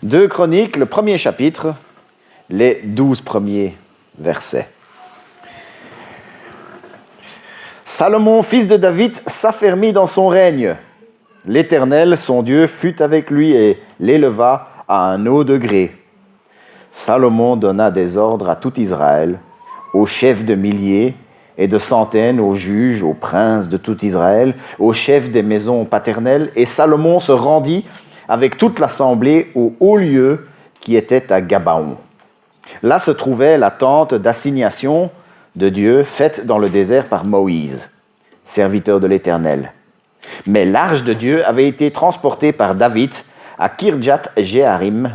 2 Chroniques, le premier chapitre, les 12 premiers versets. Salomon, fils de David, s'affermit dans son règne. L'Éternel, son Dieu, fut avec lui et l'éleva à un haut degré. Salomon donna des ordres à tout Israël, aux chefs de milliers et de centaines, aux juges, aux princes de tout Israël, aux chefs des maisons paternelles, et Salomon se rendit avec toute l'assemblée au haut lieu qui était à Gabaon. Là se trouvait la tente d'assignation de Dieu faite dans le désert par Moïse, serviteur de l'Éternel. Mais l'arche de Dieu avait été transportée par David à Kirjat-Jéarim,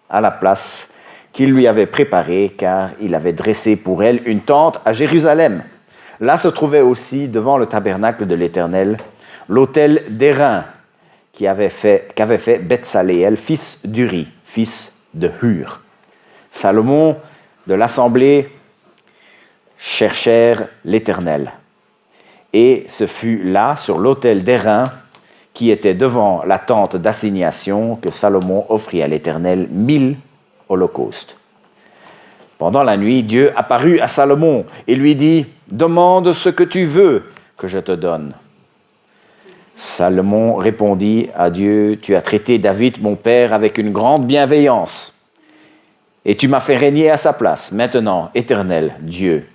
à la place qu'il lui avait préparée, car il avait dressé pour elle une tente à Jérusalem. Là se trouvait aussi, devant le tabernacle de l'Éternel, l'autel d'airain qu'avait fait Betsaléel, fils d'Uri, fils de Hur. Salomon de l'assemblée cherchèrent l'Éternel. Et ce fut là, sur l'autel d'airain, qui était devant la tente d'assignation, que Salomon offrit à l'Éternel 1000 holocaustes. Pendant la nuit, Dieu apparut à Salomon et lui dit « Demande ce que tu veux que je te donne. » Salomon répondit à Dieu « Tu as traité David, mon père, avec une grande bienveillance, et tu m'as fait régner à sa place. Maintenant, Éternel, Dieu,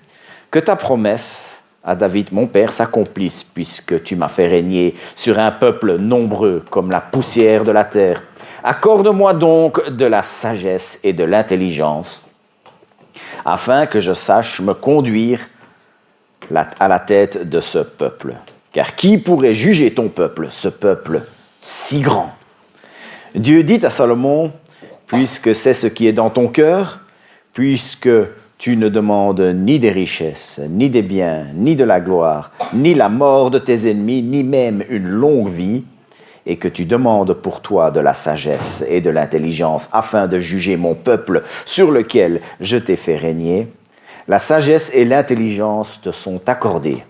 que ta promesse à David, mon père, s'accomplisse, puisque tu m'as fait régner sur un peuple nombreux comme la poussière de la terre. Accorde-moi donc de la sagesse et de l'intelligence, afin que je sache me conduire à la tête de ce peuple. Car qui pourrait juger ton peuple, ce peuple si grand? » Dieu dit à Salomon, « Puisque c'est ce qui est dans ton cœur, puisque tu ne demandes ni des richesses, ni des biens, ni de la gloire, ni la mort de tes ennemis, ni même une longue vie, et que tu demandes pour toi de la sagesse et de l'intelligence afin de juger mon peuple sur lequel je t'ai fait régner, la sagesse et l'intelligence te sont accordées.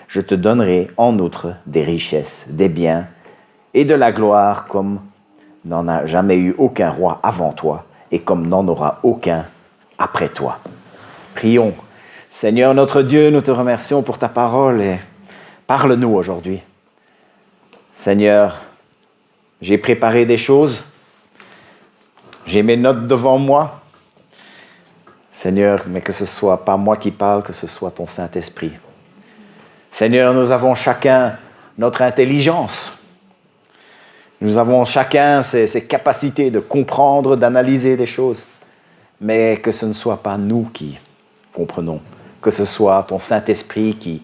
Je te donnerai en outre des richesses, des biens et de la gloire comme n'en a jamais eu aucun roi avant toi et comme n'en aura aucun après toi. » Prions. Seigneur notre Dieu, nous te remercions pour ta parole et parle-nous aujourd'hui. Seigneur, j'ai préparé des choses, j'ai mes notes devant moi. Seigneur, mais que ce soit pas moi qui parle, que ce soit ton Saint-Esprit. Seigneur, nous avons chacun notre intelligence. Nous avons chacun ces capacités de comprendre, d'analyser des choses. Mais que ce ne soit pas nous qui comprenons, que ce soit ton Saint-Esprit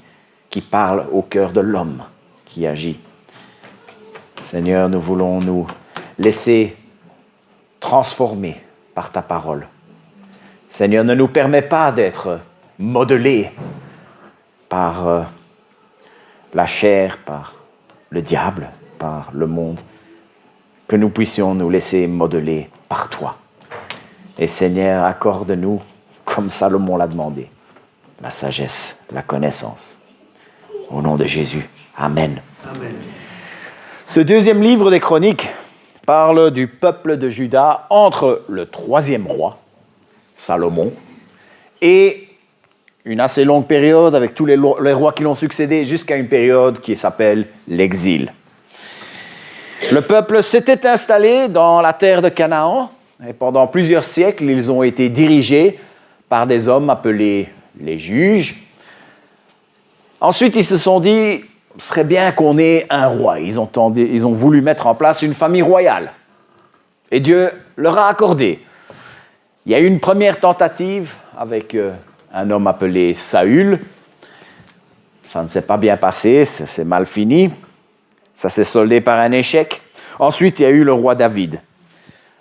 qui parle au cœur de l'homme, qui agit. Seigneur, nous voulons nous laisser transformer par ta parole. Seigneur, ne nous permets pas d'être modelés par la chair, par le diable, par le monde, que nous puissions nous laisser modeler par toi. Et Seigneur, accorde-nous, comme Salomon l'a demandé, la sagesse, la connaissance. Au nom de Jésus. Amen. Amen. Ce deuxième livre des Chroniques parle du peuple de Juda entre le troisième roi, Salomon, et une assez longue période avec tous les rois qui l'ont succédé jusqu'à une période qui s'appelle l'exil. Le peuple s'était installé dans la terre de Canaan et pendant plusieurs siècles, ils ont été dirigés par des hommes appelés les juges. Ensuite, ils se sont dit, ce serait bien qu'on ait un roi. Ils ont voulu mettre en place une famille royale. Et Dieu leur a accordé. Il y a eu une première tentative avec un homme appelé Saül. Ça ne s'est pas bien passé, ça s'est mal fini. Ça s'est soldé par un échec. Ensuite, il y a eu le roi David.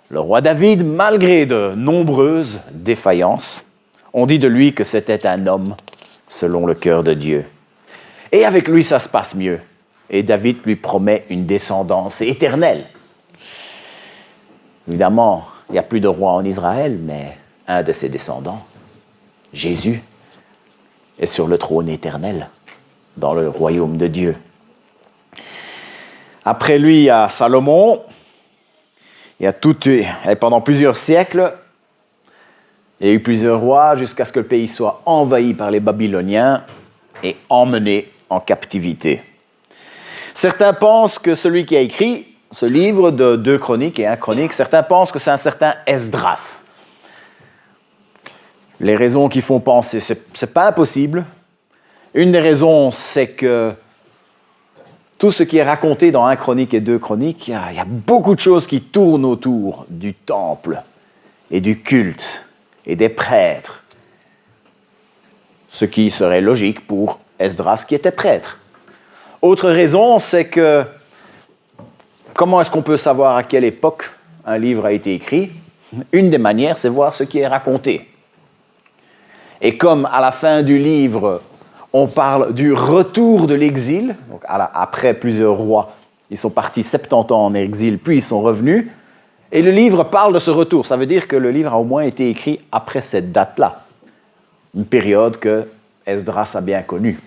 Le roi David, malgré de nombreuses défaillances, on dit de lui que c'était un homme selon le cœur de Dieu. Et avec lui, ça se passe mieux. Et David lui promet une descendance éternelle. Évidemment, il n'y a plus de roi en Israël, mais un de ses descendants, Jésus, est sur le trône éternel, dans le royaume de Dieu. Après lui, il y a Salomon. Et pendant plusieurs siècles, il y a eu plusieurs rois jusqu'à ce que le pays soit envahi par les Babyloniens et emmené en captivité. Certains pensent que celui qui a écrit ce livre de 2 Chroniques et 1 Chronique, certains pensent que c'est un certain Esdras. Les raisons qui font penser, c'est pas impossible. Une des raisons, c'est que tout ce qui est raconté dans 1 Chronique et 2 Chroniques, il y a beaucoup de choses qui tournent autour du temple et du culte et des prêtres. Ce qui serait logique pour Esdras qui était prêtre. Autre raison, c'est que comment est-ce qu'on peut savoir à quelle époque un livre a été écrit? Une des manières, c'est voir ce qui est raconté. Et comme à la fin du livre, on parle du retour de l'exil, donc après plusieurs rois, ils sont partis 70 ans en exil, puis ils sont revenus, et le livre parle de ce retour. Ça veut dire que le livre a au moins été écrit après cette date-là, une période que Esdras a bien connue.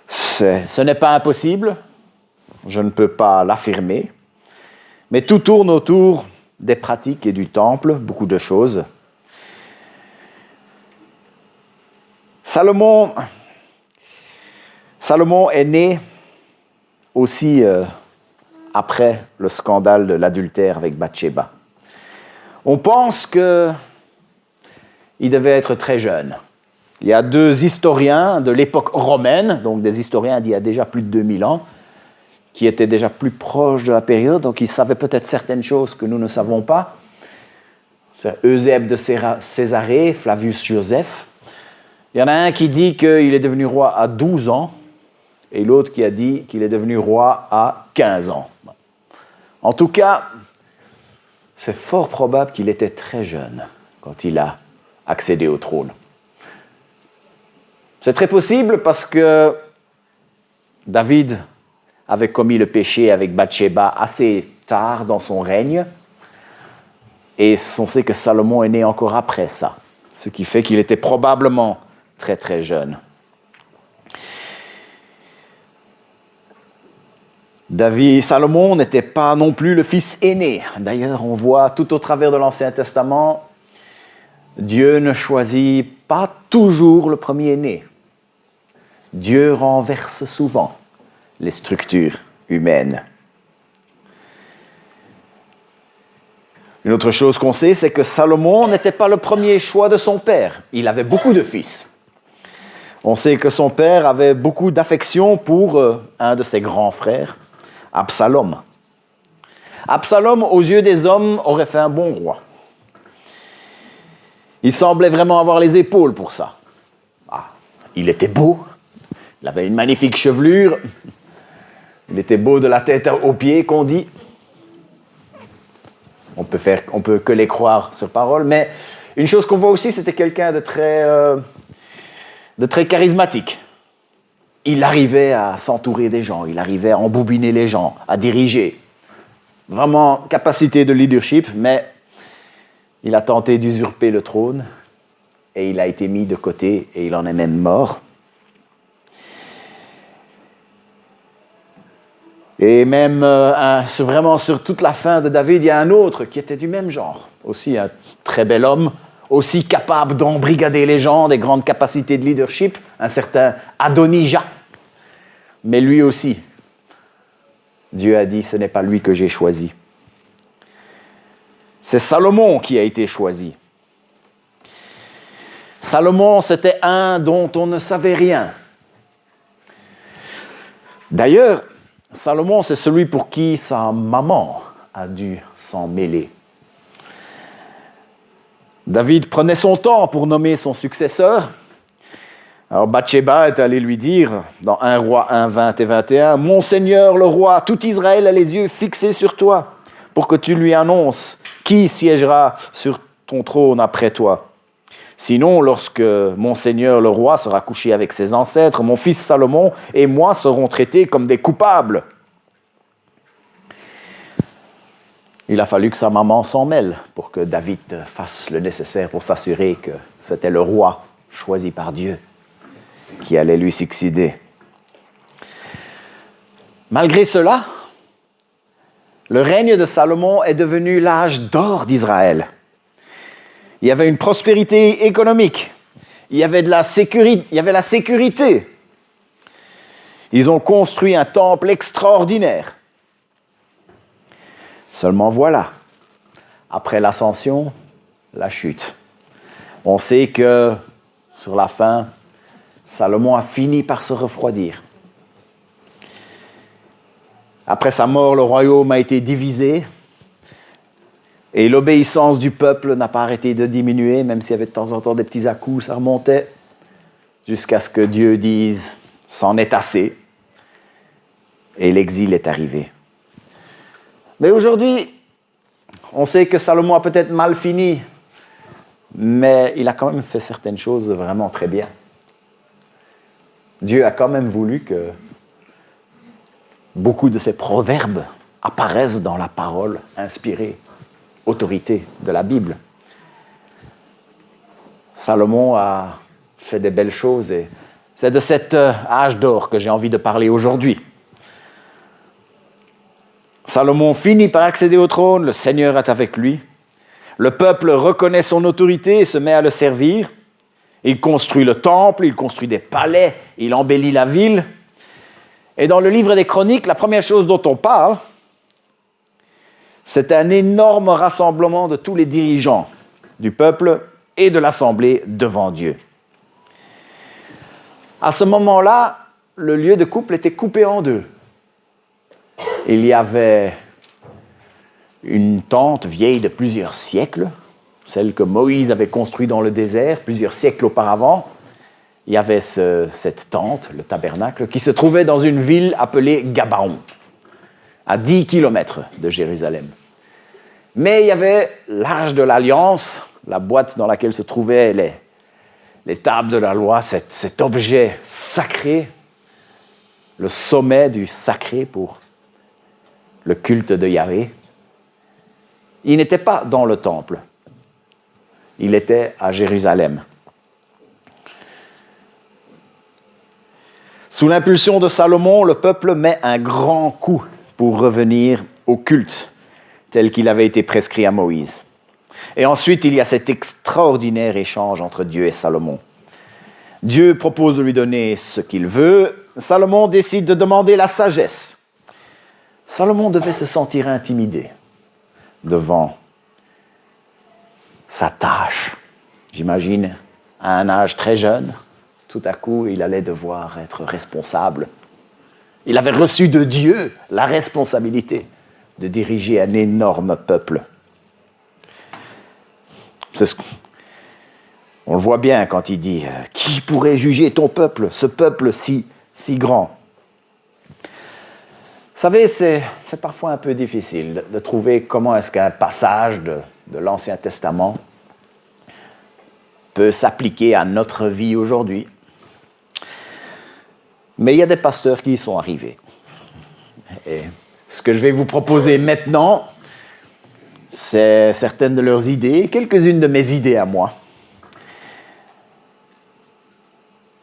Ce n'est pas impossible, je ne peux pas l'affirmer, mais tout tourne autour des pratiques et du temple, beaucoup de choses. Salomon est né aussi après le scandale de l'adultère avec Bathsheba. On pense qu'il devait être très jeune. Il y a 2 historiens de l'époque romaine, donc des historiens d'il y a déjà plus de 2000 ans, qui étaient déjà plus proches de la période, donc ils savaient peut-être certaines choses que nous ne savons pas. C'est Eusèbe de Césarée, Flavius Joseph. Il y en a un qui dit qu'il est devenu roi à 12 ans, et l'autre qui a dit qu'il est devenu roi à 15 ans. En tout cas, c'est fort probable qu'il était très jeune quand il a accédé au trône. C'est très possible parce que David avait commis le péché avec Bathsheba assez tard dans son règne, et on sait que Salomon est né encore après ça, ce qui fait qu'il était probablement très très jeune. Salomon n'était pas non plus le fils aîné. D'ailleurs, on voit tout au travers de l'Ancien Testament, Dieu ne choisit pas toujours le premier-né. Dieu renverse souvent les structures humaines. Une autre chose qu'on sait, c'est que Salomon n'était pas le premier choix de son père. Il avait beaucoup de fils. On sait que son père avait beaucoup d'affection pour un de ses grands frères, Absalom. Absalom, aux yeux des hommes, aurait fait un bon roi. Il semblait vraiment avoir les épaules pour ça. Il était beau, il avait une magnifique chevelure, il était beau de la tête aux pieds, qu'on dit. On peut que les croire sur parole, mais une chose qu'on voit aussi, c'était quelqu'un de très charismatique. Il arrivait à s'entourer des gens, il arrivait à embobiner les gens, à diriger. Vraiment capacité de leadership, mais il a tenté d'usurper le trône et il a été mis de côté et il en est même mort. Et même vraiment sur toute la fin de David, il y a un autre qui était du même genre. Aussi un très bel homme, aussi capable d'embrigader les gens, des grandes capacités de leadership, un certain Adonijah. Mais lui aussi, Dieu a dit, ce n'est pas lui que j'ai choisi. C'est Salomon qui a été choisi. Salomon, c'était un dont on ne savait rien. D'ailleurs, Salomon, c'est celui pour qui sa maman a dû s'en mêler. David prenait son temps pour nommer son successeur. Alors Bathsheba est allée lui dire, dans 1 Roi 1, 20 et 21, « Mon Seigneur le roi, tout Israël a les yeux fixés sur toi, pour que tu lui annonces qui siégera sur ton trône après toi. Sinon, lorsque mon Seigneur le roi sera couché avec ses ancêtres, mon fils Salomon et moi serons traités comme des coupables. » Il a fallu que sa maman s'en mêle pour que David fasse le nécessaire pour s'assurer que c'était le roi choisi par Dieu qui allait lui succéder. Malgré cela, Le règne de Salomon est devenu l'âge d'or d'Israël. Il y avait une prospérité économique. Il y avait la sécurité. Ils ont construit un temple extraordinaire. Seulement voilà, après l'ascension, la chute. On sait que sur la fin, Salomon a fini par se refroidir. Après sa mort, le royaume a été divisé et l'obéissance du peuple n'a pas arrêté de diminuer, même s'il y avait de temps en temps des petits à-coups, ça remontait, jusqu'à ce que Dieu dise « c'en est assez » et l'exil est arrivé. Mais aujourd'hui, on sait que Salomon a peut-être mal fini, mais il a quand même fait certaines choses vraiment très bien. Dieu a quand même voulu que beaucoup de ces proverbes apparaissent dans la parole inspirée, autorité de la Bible. Salomon a fait des belles choses et c'est de cet âge d'or que j'ai envie de parler aujourd'hui. Salomon finit par accéder au trône, le Seigneur est avec lui. Le peuple reconnaît son autorité et se met à le servir. Il construit le temple, il construit des palais, il embellit la ville. Et dans le livre des Chroniques, la première chose dont on parle, c'est un énorme rassemblement de tous les dirigeants du peuple et de l'assemblée devant Dieu. À ce moment-là, le lieu de couple était coupé en deux. Il y avait une tente vieille de plusieurs siècles, celle que Moïse avait construite dans le désert plusieurs siècles auparavant. Il y avait cette tente, le tabernacle, qui se trouvait dans une ville appelée Gabaon, à 10 kilomètres de Jérusalem. Mais il y avait l'Arche de l'Alliance, la boîte dans laquelle se trouvaient les tables de la loi, cet objet sacré, le sommet du sacré pour le culte de Yahvé. Il n'était pas dans le temple, il était à Jérusalem. Sous l'impulsion de Salomon, le peuple met un grand coup pour revenir au culte tel qu'il avait été prescrit à Moïse. Et ensuite, il y a cet extraordinaire échange entre Dieu et Salomon. Dieu propose de lui donner ce qu'il veut. Salomon décide de demander la sagesse. Salomon devait se sentir intimidé devant sa tâche. J'imagine, à un âge très jeune, tout à coup, il allait devoir être responsable. Il avait reçu de Dieu la responsabilité de diriger un énorme peuple. On le voit bien quand il dit « Qui pourrait juger ton peuple, ce peuple si grand ?» Vous savez, c'est parfois un peu difficile de trouver comment est-ce qu'un passage de l'Ancien Testament peut s'appliquer à notre vie aujourd'hui. Mais il y a des pasteurs qui y sont arrivés. Et ce que je vais vous proposer maintenant, c'est certaines de leurs idées, quelques-unes de mes idées à moi.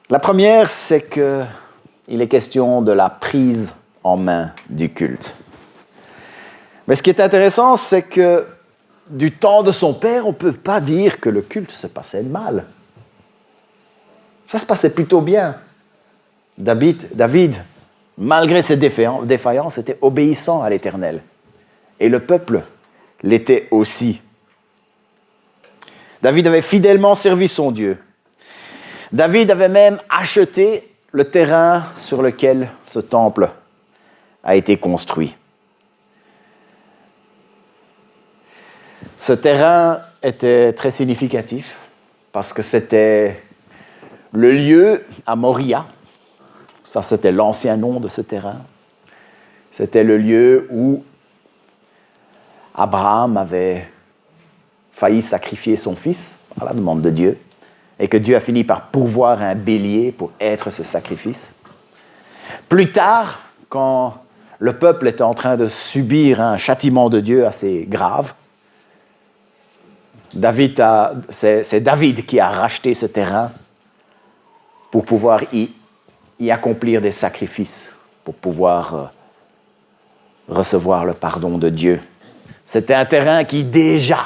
La première, c'est qu'il est question de la prise en main du culte. Mais ce qui est intéressant, c'est que du temps de son père, on ne peut pas dire que le culte se passait mal. Ça se passait plutôt bien. David, malgré ses défaillances, était obéissant à l'Éternel. Et le peuple l'était aussi. David avait fidèlement servi son Dieu. David avait même acheté le terrain sur lequel ce temple a été construit. Ce terrain était très significatif parce que c'était le lieu à Moria. Ça, c'était l'ancien nom de ce terrain. C'était le lieu où Abraham avait failli sacrifier son fils à la demande de Dieu et que Dieu a fini par pourvoir un bélier pour être ce sacrifice. Plus tard, quand le peuple était en train de subir un châtiment de Dieu assez grave, c'est David qui a racheté ce terrain pour pouvoir y accomplir des sacrifices, pour pouvoir recevoir le pardon de Dieu. C'était un terrain qui déjà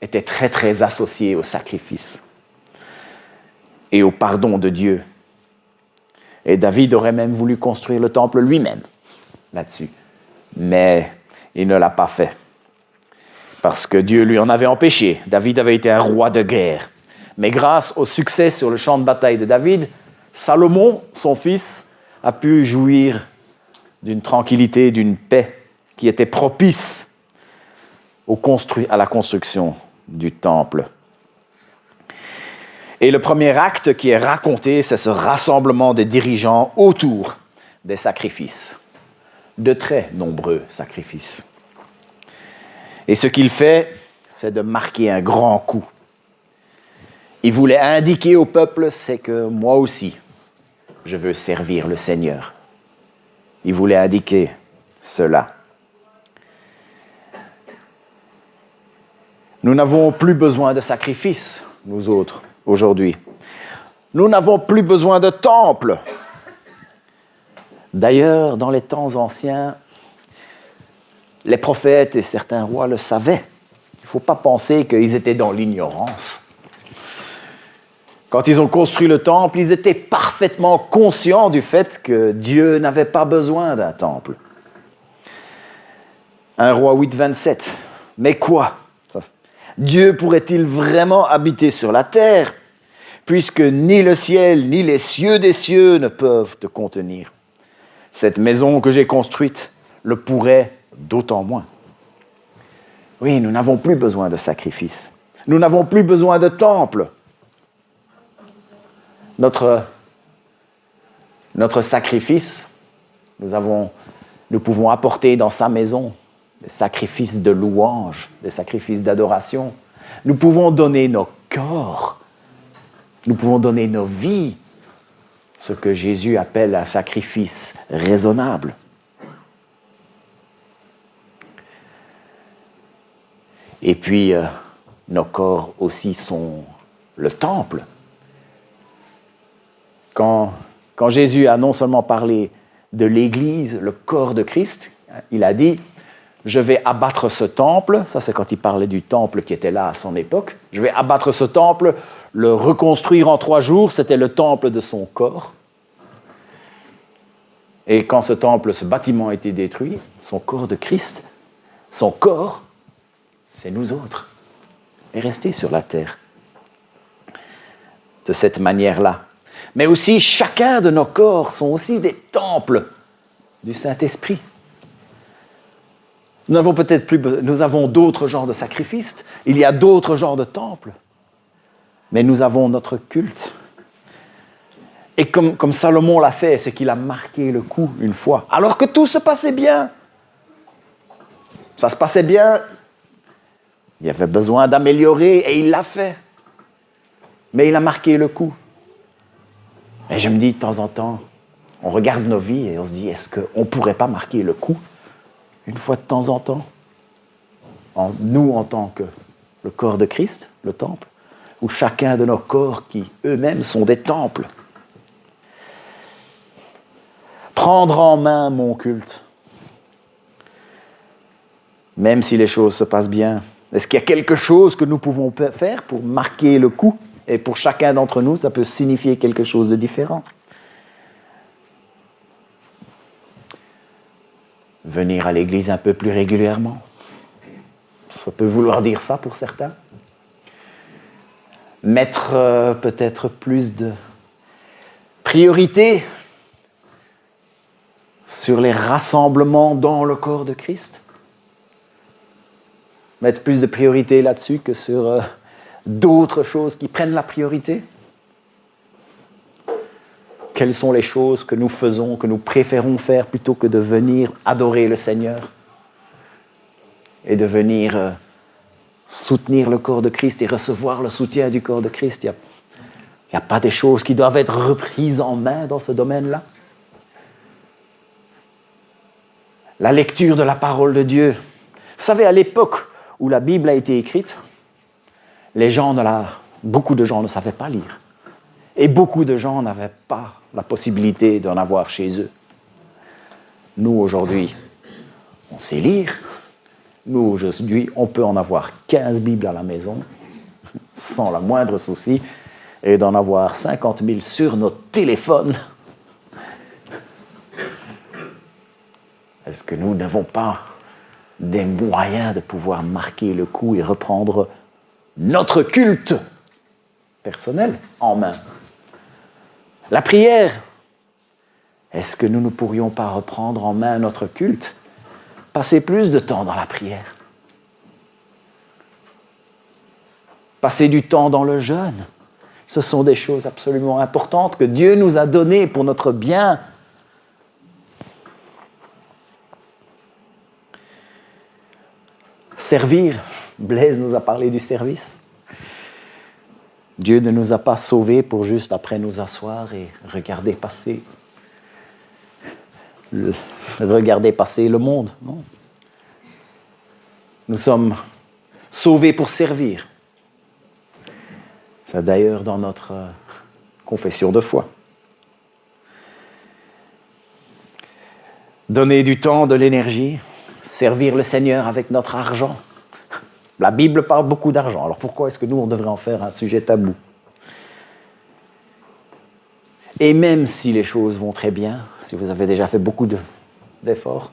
était très très associé au sacrifice et au pardon de Dieu. Et David aurait même voulu construire le temple lui-même là-dessus. Mais il ne l'a pas fait. Parce que Dieu lui en avait empêché. David avait été un roi de guerre. Mais grâce au succès sur le champ de bataille de David, Salomon, son fils, a pu jouir d'une tranquillité, d'une paix qui était propice à la construction du temple. Et le premier acte qui est raconté, c'est ce rassemblement des dirigeants autour des sacrifices, de très nombreux sacrifices. Et ce qu'il fait, c'est de marquer un grand coup. Il voulait indiquer au peuple, c'est que moi aussi, je veux servir le Seigneur. Il voulait indiquer cela. Nous n'avons plus besoin de sacrifices, nous autres, aujourd'hui. Nous n'avons plus besoin de temple. D'ailleurs, dans les temps anciens, les prophètes et certains rois le savaient. Il ne faut pas penser qu'ils étaient dans l'ignorance. Quand ils ont construit le temple, ils étaient parfaitement conscients du fait que Dieu n'avait pas besoin d'un temple. 1 Roi 8, 27. Mais quoi ? Dieu pourrait-il vraiment habiter sur la terre, puisque ni le ciel ni les cieux des cieux ne peuvent te contenir ? Cette maison que j'ai construite le pourrait d'autant moins. Oui, nous n'avons plus besoin de sacrifices. Nous n'avons plus besoin de temple. Notre sacrifice, nous pouvons apporter dans sa maison des sacrifices de louange, des sacrifices d'adoration. Nous pouvons donner nos corps, nous pouvons donner nos vies, ce que Jésus appelle un sacrifice raisonnable. Et puis, nos corps aussi sont le temple. Quand Jésus a non seulement parlé de l'Église, le corps de Christ, il a dit « Je vais abattre ce temple », ça c'est quand il parlait du temple qui était là à son époque, « Je vais abattre ce temple, le reconstruire en 3 jours », c'était le temple de son corps. Et quand ce temple, ce bâtiment a été détruit, son corps de Christ, son corps, c'est nous autres, est resté sur la terre. De cette manière-là. Mais aussi, chacun de nos corps sont aussi des temples du Saint-Esprit. Nous avons d'autres genres de sacrifices, il y a d'autres genres de temples, mais nous avons notre culte. Et comme Salomon l'a fait, c'est qu'il a marqué le coup une fois, alors que tout se passait bien. Ça se passait bien, il y avait besoin d'améliorer et il l'a fait. Mais il a marqué le coup. Et je me dis de temps en temps, on regarde nos vies et on se dit, est-ce qu'on ne pourrait pas marquer le coup une fois de temps en temps, nous en tant que le corps de Christ, le temple, ou chacun de nos corps qui eux-mêmes sont des temples. Prendre en main mon culte, même si les choses se passent bien. Est-ce qu'il y a quelque chose que nous pouvons faire pour marquer le coup ? Et pour chacun d'entre nous, ça peut signifier quelque chose de différent. Venir à l'église un peu plus régulièrement. Ça peut vouloir dire ça pour certains. Mettre peut-être plus de priorité sur les rassemblements dans le corps de Christ. Mettre plus de priorité là-dessus que sur d'autres choses qui prennent la priorité. Quelles sont les choses que nous faisons, que nous préférons faire plutôt que de venir adorer le Seigneur et de venir soutenir le corps de Christ et recevoir le soutien du corps de Christ. Il n'y a pas des choses qui doivent être reprises en main dans ce domaine-là. La lecture de la parole de Dieu. Vous savez, à l'époque où la Bible a été écrite, beaucoup de gens ne savaient pas lire. Et beaucoup de gens n'avaient pas la possibilité d'en avoir chez eux. Nous, aujourd'hui, On sait lire. Nous, aujourd'hui, on peut en avoir 15 Bibles à la maison, sans la moindre souci, et d'en avoir 50 000 sur notre téléphone. Est-ce que nous n'avons pas des moyens de pouvoir marquer le coup et reprendre notre culte personnel en main? La prière, est-ce que nous ne pourrions pas reprendre en main notre culte? Passer plus de temps dans la prière. Passer du temps dans le jeûne. Ce sont des choses absolument importantes que Dieu nous a données pour notre bien. Servir. Blaise nous a parlé du service. Dieu ne nous a pas sauvés pour juste après nous asseoir et regarder passer le monde. Non. Nous sommes sauvés pour servir. C'est d'ailleurs dans notre confession de foi. Donner du temps, de l'énergie, servir le Seigneur avec notre argent. La Bible parle beaucoup d'argent, alors pourquoi est-ce que nous, on devrait en faire un sujet tabou? Et même si les choses vont très bien, si vous avez déjà fait beaucoup d'efforts,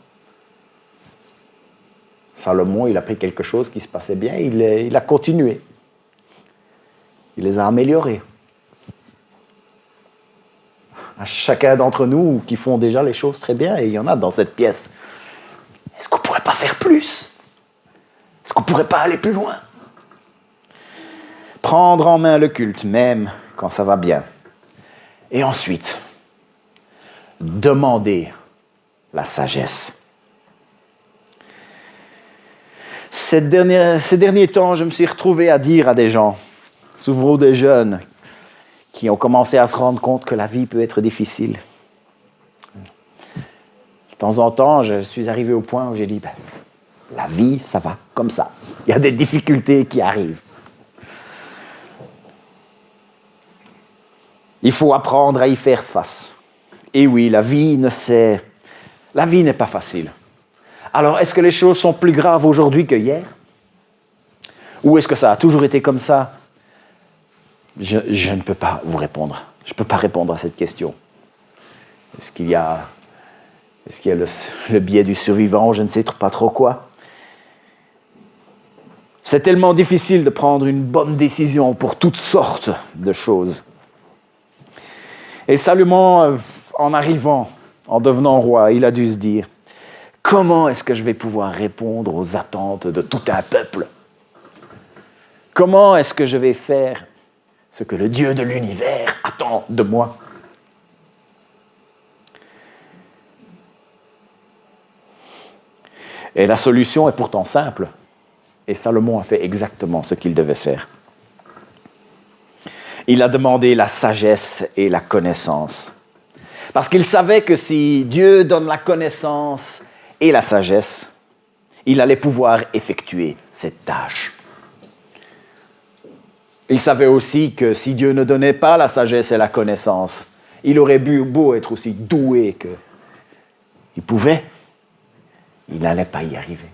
Salomon, il a pris quelque chose qui se passait bien, il a continué. Il les a améliorés. À chacun d'entre nous qui font déjà les choses très bien, et il y en a dans cette pièce. Est-ce qu'on ne pourrait pas faire plus? Est-ce qu'on ne pourrait pas aller plus loin? Prendre en main le culte, même quand ça va bien. Et ensuite, demander la sagesse. Ces derniers temps, je me suis retrouvé à dire à des gens, souvent des jeunes, qui ont commencé à se rendre compte que la vie peut être difficile. De temps en temps, je suis arrivé au point où j'ai dit, la vie, ça va comme ça. Il y a des difficultés qui arrivent. Il faut apprendre à y faire face. Et oui, la vie n'est pas facile. Alors, est-ce que les choses sont plus graves aujourd'hui que hier? Ou est-ce que ça a toujours été comme ça? Je ne peux pas vous répondre. Je ne peux pas répondre à cette question. Est-ce qu'il y a le biais du survivant? Je ne sais pas trop quoi. C'est tellement difficile de prendre une bonne décision pour toutes sortes de choses. Et Salomon, en arrivant, en devenant roi, il a dû se dire, comment est-ce que je vais pouvoir répondre aux attentes de tout un peuple? Comment est-ce que je vais faire ce que le Dieu de l'univers attend de moi? Et la solution est pourtant simple. Et Salomon a fait exactement ce qu'il devait faire. Il a demandé la sagesse et la connaissance. Parce qu'il savait que si Dieu donne la connaissance et la sagesse, il allait pouvoir effectuer cette tâche. Il savait aussi que si Dieu ne donnait pas la sagesse et la connaissance, il aurait beau être aussi doué qu'il pouvait, il n'allait pas y arriver.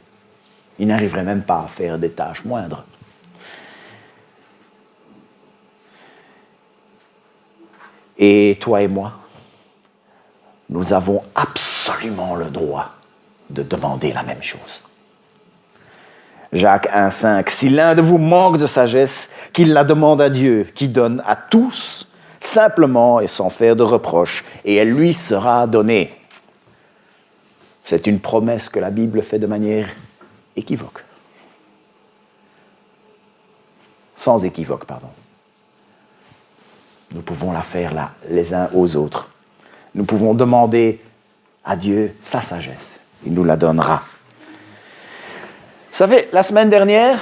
Il n'arriverait même pas à faire des tâches moindres. Et toi et moi, nous avons absolument le droit de demander la même chose. Jacques 1,5, si l'un de vous manque de sagesse, qu'il la demande à Dieu, qui donne à tous, simplement et sans faire de reproche, et elle lui sera donnée. C'est une promesse que la Bible fait de manière équivoque. Sans équivoque, pardon. Nous pouvons la faire là, les uns aux autres. Nous pouvons demander à Dieu sa sagesse. Il nous la donnera. Vous savez, la semaine dernière,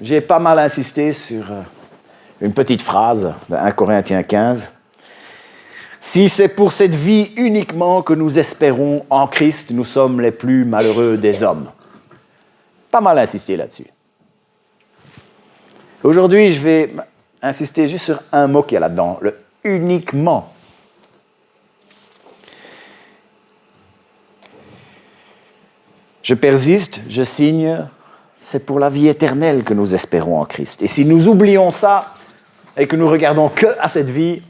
j'ai pas mal insisté sur une petite phrase de 1 Corinthiens 15. Si c'est pour cette vie uniquement que nous espérons en Christ, nous sommes les plus malheureux des hommes. Pas mal insisté là-dessus. Aujourd'hui, je vais insister juste sur un mot qu'il y a là-dedans, le « uniquement ». Je persiste, je signe, c'est pour la vie éternelle que nous espérons en Christ. Et si nous oublions ça et que nous regardons que à cette vie,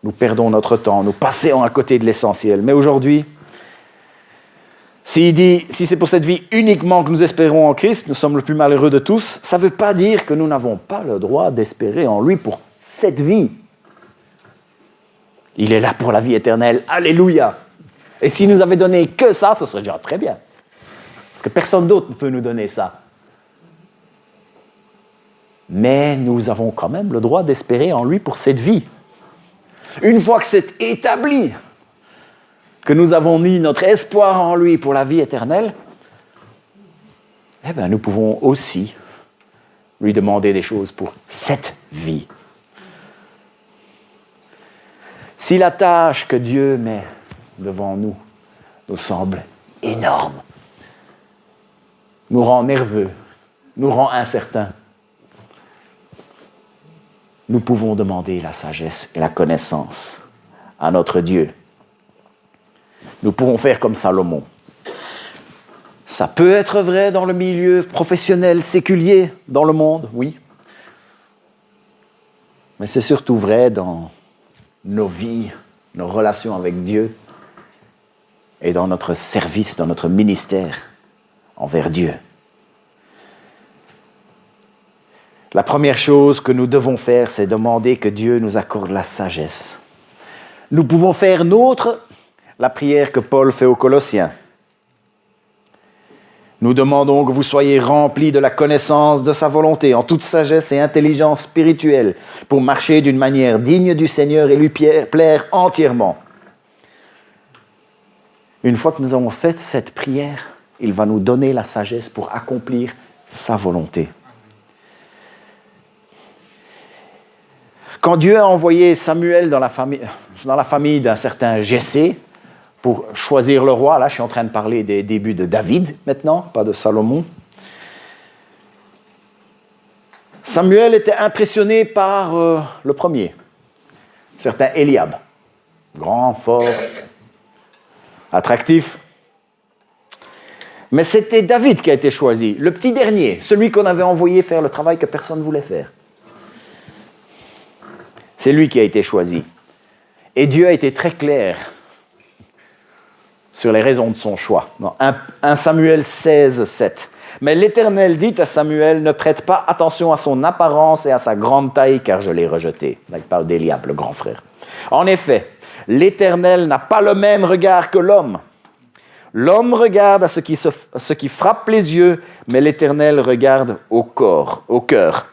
nous perdons notre temps, nous passons à côté de l'essentiel. Mais aujourd'hui, s'il dit, si c'est pour cette vie uniquement que nous espérons en Christ, nous sommes le plus malheureux de tous, ça ne veut pas dire que nous n'avons pas le droit d'espérer en lui pour cette vie. Il est là pour la vie éternelle. Alléluia! Et s'il nous avait donné que ça, ce serait déjà très bien. Parce que personne d'autre ne peut nous donner ça. Mais nous avons quand même le droit d'espérer en lui pour cette vie. Une fois que c'est établi, que nous avons mis notre espoir en lui pour la vie éternelle, eh bien, nous pouvons aussi lui demander des choses pour cette vie. Si la tâche que Dieu met devant nous nous semble énorme, nous rend nerveux, nous rend incertains, nous pouvons demander la sagesse et la connaissance à notre Dieu. Nous pourrons faire comme Salomon. Ça peut être vrai dans le milieu professionnel, séculier, dans le monde, oui. Mais c'est surtout vrai dans nos vies, nos relations avec Dieu et dans notre service, dans notre ministère envers Dieu. La première chose que nous devons faire, c'est demander que Dieu nous accorde la sagesse. Nous pouvons faire nôtre la prière que Paul fait aux Colossiens. Nous demandons que vous soyez remplis de la connaissance de sa volonté, en toute sagesse et intelligence spirituelle, pour marcher d'une manière digne du Seigneur et lui plaire entièrement. Une fois que nous avons fait cette prière, il va nous donner la sagesse pour accomplir sa volonté. Quand Dieu a envoyé Samuel dans la famille d'un certain Jessé pour choisir le roi, là je suis en train de parler des débuts de David maintenant, pas de Salomon. Samuel était impressionné par le premier, certain Eliab, grand, fort, attractif. Mais c'était David qui a été choisi, le petit dernier, celui qu'on avait envoyé faire le travail que personne ne voulait faire. C'est lui qui a été choisi. Et Dieu a été très clair sur les raisons de son choix. Dans 1 Samuel 16, 7. Mais l'Éternel dit à Samuel, ne prête pas attention à son apparence et à sa grande taille, car je l'ai rejeté. Là, il parle d'Éliab, le grand frère. En effet, l'Éternel n'a pas le même regard que l'homme. L'homme regarde à ce qui frappe les yeux, mais l'Éternel regarde au cœur.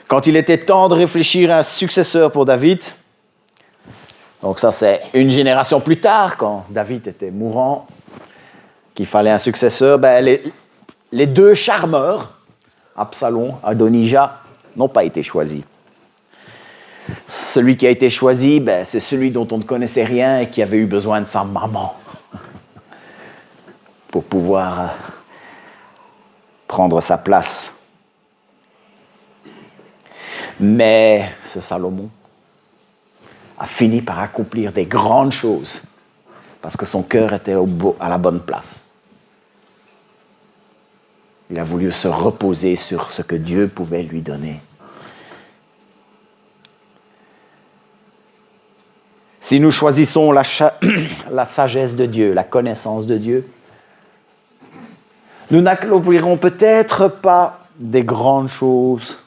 Quand il était temps de réfléchir à un successeur pour David, donc ça c'est une génération plus tard, quand David était mourant, qu'il fallait un successeur, les deux charmeurs, Absalom, Adonijah, n'ont pas été choisis. Celui qui a été choisi, c'est celui dont on ne connaissait rien et qui avait eu besoin de sa maman pour pouvoir prendre sa place. Mais ce Salomon a fini par accomplir des grandes choses parce que son cœur était à la bonne place. Il a voulu se reposer sur ce que Dieu pouvait lui donner. Si nous choisissons la sagesse de Dieu, la connaissance de Dieu, nous n'accomplirons peut-être pas des grandes choses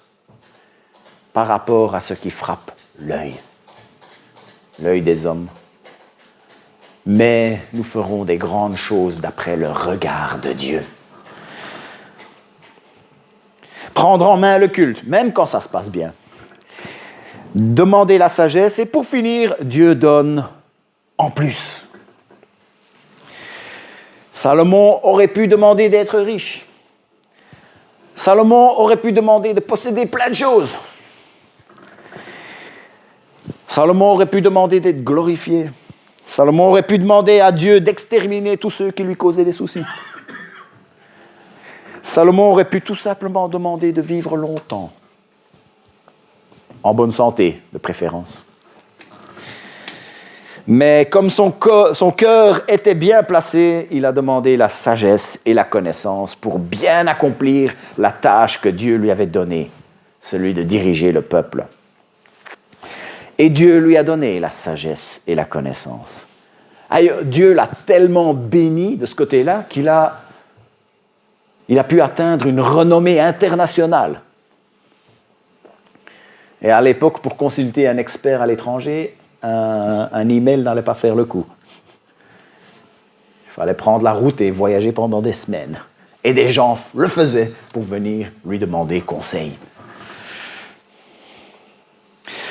par rapport à ce qui frappe l'œil des hommes. Mais nous ferons des grandes choses d'après le regard de Dieu. Prendre en main le culte, même quand ça se passe bien. Demander la sagesse et pour finir, Dieu donne en plus. Salomon aurait pu demander d'être riche. Salomon aurait pu demander de posséder plein de choses. Salomon aurait pu demander d'être glorifié. Salomon aurait pu demander à Dieu d'exterminer tous ceux qui lui causaient des soucis. Salomon aurait pu tout simplement demander de vivre longtemps, en bonne santé de préférence. Mais comme son cœur était bien placé, il a demandé la sagesse et la connaissance pour bien accomplir la tâche que Dieu lui avait donnée, celui de diriger le peuple. Et Dieu lui a donné la sagesse et la connaissance. Dieu l'a tellement béni de ce côté-là qu'il a pu atteindre une renommée internationale. Et à l'époque, pour consulter un expert à l'étranger, un email n'allait pas faire le coup. Il fallait prendre la route et voyager pendant des semaines. Et des gens le faisaient pour venir lui demander conseil.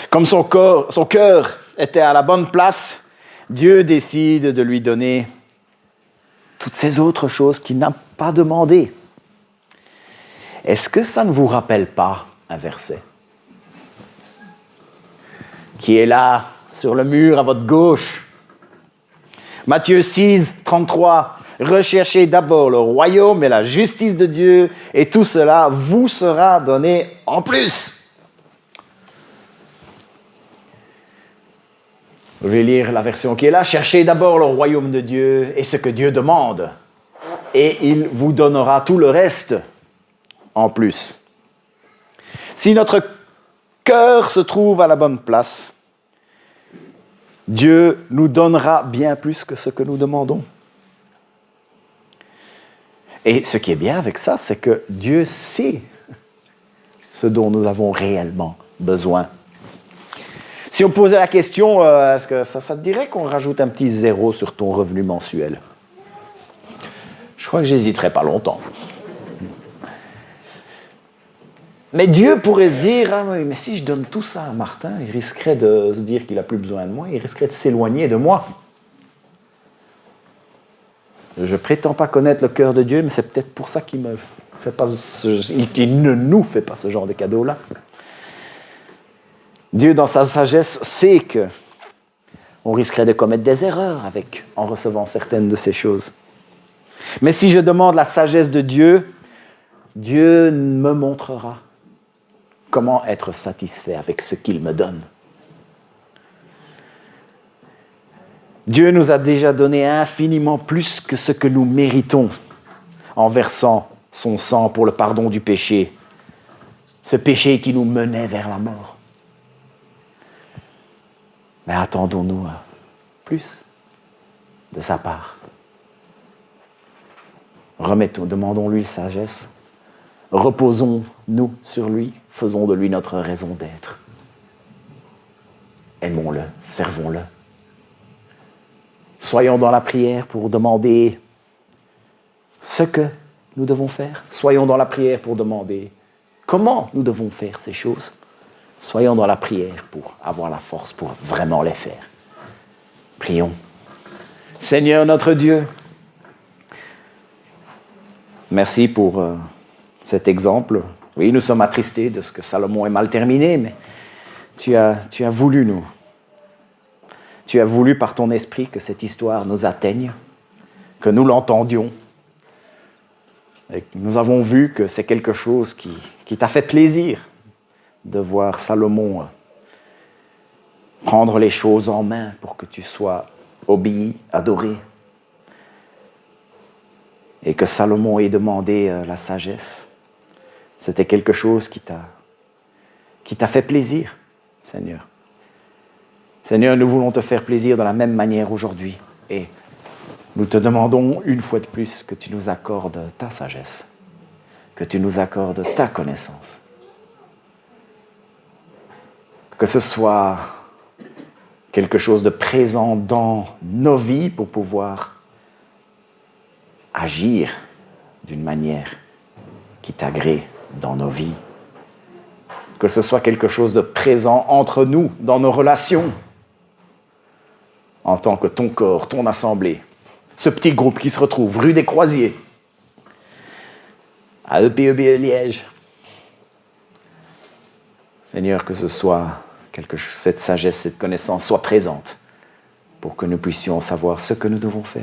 Comme son cœur était à la bonne place, Dieu décide de lui donner toutes ces autres choses qu'il n'a pas demandées. Est-ce que ça ne vous rappelle pas un verset qui est là, sur le mur à votre gauche? Matthieu 6, 33. « Recherchez d'abord le royaume et la justice de Dieu, et tout cela vous sera donné en plus. » Je vais lire la version qui est là. « Cherchez d'abord le royaume de Dieu et ce que Dieu demande, et il vous donnera tout le reste en plus. » Si notre cœur se trouve à la bonne place, Dieu nous donnera bien plus que ce que nous demandons. Et ce qui est bien avec ça, c'est que Dieu sait ce dont nous avons réellement besoin. Si on posait la question, est-ce que ça te dirait qu'on rajoute un petit 0 sur ton revenu mensuel? Je crois que j'hésiterais pas longtemps. Mais Dieu pourrait se dire, ah oui, mais si je donne tout ça à Martin, il risquerait de se dire qu'il n'a plus besoin de moi, il risquerait de s'éloigner de moi. Je ne prétends pas connaître le cœur de Dieu, mais c'est peut-être pour ça qu'il ne nous fait pas ce genre de cadeau-là. Dieu, dans sa sagesse, sait qu'on risquerait de commettre des erreurs en recevant certaines de ces choses. Mais si je demande la sagesse de Dieu, Dieu me montrera comment être satisfait avec ce qu'il me donne. Dieu nous a déjà donné infiniment plus que ce que nous méritons en versant son sang pour le pardon du péché, ce péché qui nous menait vers la mort. Mais attendons-nous à plus de sa part. Demandons-lui sagesse, reposons-nous sur lui, faisons de lui notre raison d'être. Aimons-le, servons-le. Soyons dans la prière pour demander ce que nous devons faire. Soyons dans la prière pour demander comment nous devons faire ces choses. Soyons dans la prière pour avoir la force pour vraiment les faire. Prions. Seigneur notre Dieu, merci pour cet exemple. Oui, nous sommes attristés de ce que Salomon est mal terminé, mais tu as voulu nous. Tu as voulu par ton esprit que cette histoire nous atteigne, que nous l'entendions. Et nous avons vu que c'est quelque chose qui t'a fait plaisir de voir Salomon prendre les choses en main pour que tu sois obéi, adoré. Et que Salomon ait demandé la sagesse. C'était quelque chose qui t'a fait plaisir, Seigneur. Seigneur, nous voulons te faire plaisir de la même manière aujourd'hui. Et nous te demandons une fois de plus que tu nous accordes ta sagesse, que tu nous accordes ta connaissance. Que ce soit quelque chose de présent dans nos vies pour pouvoir agir d'une manière qui t'agrée dans nos vies. Que ce soit quelque chose de présent entre nous, dans nos relations, en tant que ton corps, ton assemblée, ce petit groupe qui se retrouve rue des Croisiers, à EPEB Liège. Seigneur, que ce soit cette sagesse, cette connaissance soit présente pour que nous puissions savoir ce que nous devons faire.